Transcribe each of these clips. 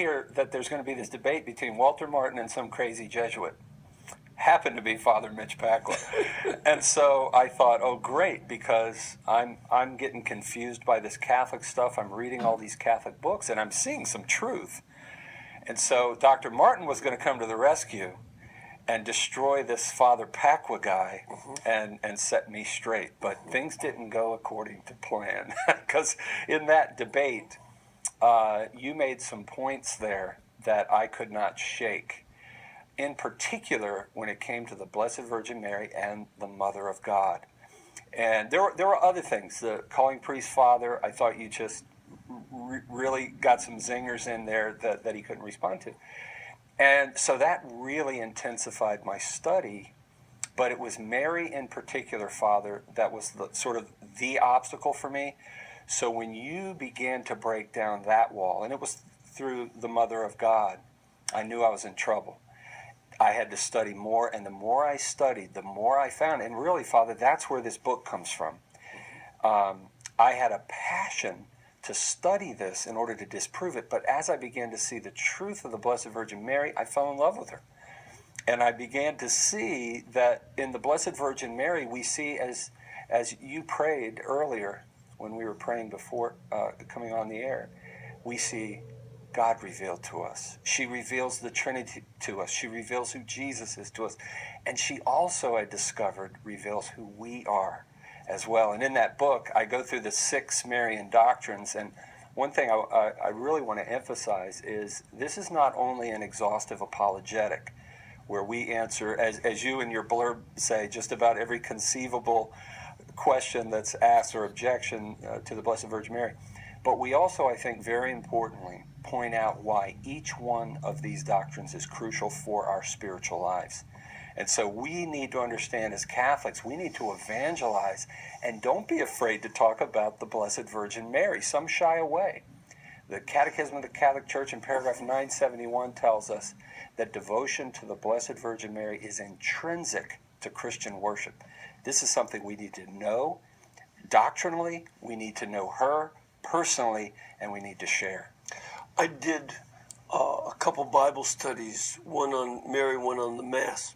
hear that there's going to be this debate between Walter Martin and some crazy Jesuit. Happened to be Father Mitch Pacwa. And so I thought, oh, great, because I'm getting confused by this Catholic stuff. I'm reading all these Catholic books, and I'm seeing some truth. And so Dr. Martin was going to come to the rescue and destroy this Father Pacwa guy and set me straight. But things didn't go according to plan. Because in that debate, you made some points there that I could not shake. In particular, when it came to the Blessed Virgin Mary and the Mother of God. And there were other things. The calling priest father, I thought you just really got some zingers in there that he couldn't respond to. And so that really intensified my study. But it was Mary in particular, Father, that was sort of the obstacle for me. So when you began to break down that wall, and it was through the Mother of God, I knew I was in trouble. I had to study more, and the more I studied, the more I found. And really, Father, that's where this book comes from. I had a passion to study this in order to disprove it, but as I began to see the truth of the Blessed Virgin Mary, I fell in love with her. And I began to see that in the Blessed Virgin Mary, we see, as you prayed earlier when we were praying before coming on the air, we see God revealed to us. She reveals the Trinity to us. She reveals who Jesus is to us. And she also, I discovered, reveals who we are as well. And in that book, I go through the 6 Marian doctrines. And one thing I really want to emphasize is this is not only an exhaustive apologetic where we answer, as you in your blurb say, just about every conceivable question that's asked or objection to the Blessed Virgin Mary. But we also, I think, very importantly, point out why each one of these doctrines is crucial for our spiritual lives. And so we need to understand as Catholics, we need to evangelize, and don't be afraid to talk about the Blessed Virgin Mary. Some shy away. The Catechism of the Catholic Church in paragraph 971 tells us that devotion to the Blessed Virgin Mary is intrinsic to Christian worship. This is something we need to know. Doctrinally, we need to know her personally, and we need to share. I did a couple Bible studies, one on Mary, one on the Mass,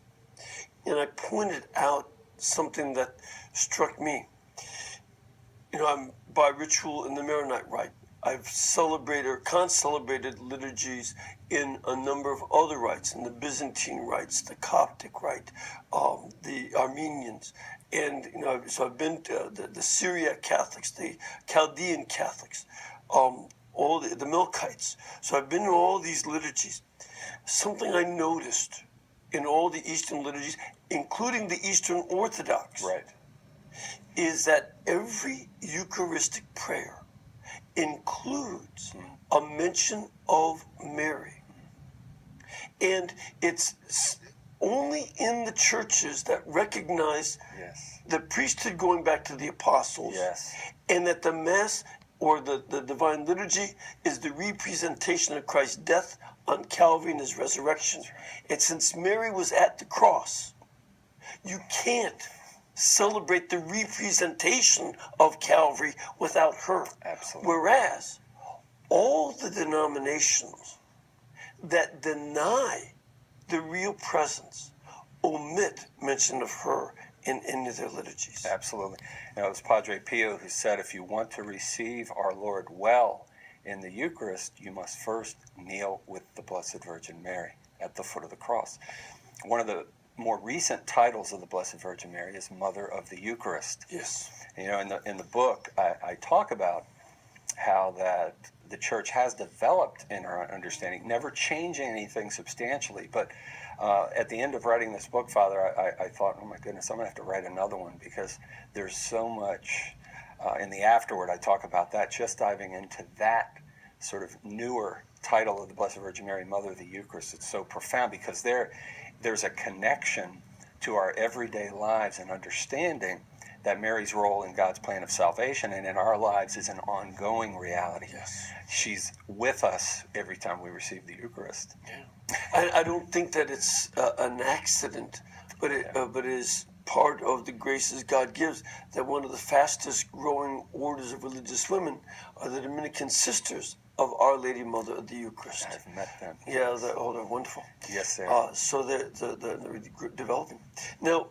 and I pointed out something that struck me. You know, I'm by ritual in the Maronite Rite. I've celebrated or con-celebrated liturgies in a number of other rites, in the Byzantine rites, the Coptic rite, the Armenians, and so I've been to the Syriac Catholics, the Chaldean Catholics, all the Melkites. So I've been to all these liturgies. Something I noticed in all the Eastern liturgies, including the Eastern Orthodox, right, is that every Eucharistic prayer includes a mention of Mary. And it's only in the churches that recognize the priesthood going back to the apostles, and that the Mass or the Divine Liturgy is the representation of Christ's death on Calvary and his resurrection. And since Mary was at the cross, you can't celebrate the representation of Calvary without her. Absolutely. Whereas all the denominations that deny the real presence omit mention of her in any of their liturgies. Absolutely. It was Padre Pio who said, if you want to receive our Lord well in the Eucharist, you must first kneel with the Blessed Virgin Mary at the foot of the cross. One of the more recent titles of the Blessed Virgin Mary is Mother of the Eucharist. Yes. In the book, I talk about how that the Church has developed in her understanding, never changing anything substantially, but at the end of writing this book, Father, I thought, oh my goodness, I'm going to have to write another one because there's so much in the afterword. I talk about that, just diving into that sort of newer title of the Blessed Virgin Mary, Mother of the Eucharist. It's so profound because there's a connection to our everyday lives and understanding that Mary's role in God's plan of salvation and in our lives is an ongoing reality. Yes. She's with us every time we receive the Eucharist. Yeah. I don't think that it's an accident, but it is part of the graces God gives, that one of the fastest growing orders of religious women are the Dominican sisters, of Our Lady Mother of the Eucharist. I've met them. Yeah, they're wonderful. Yes, they are. So they're developing. Now,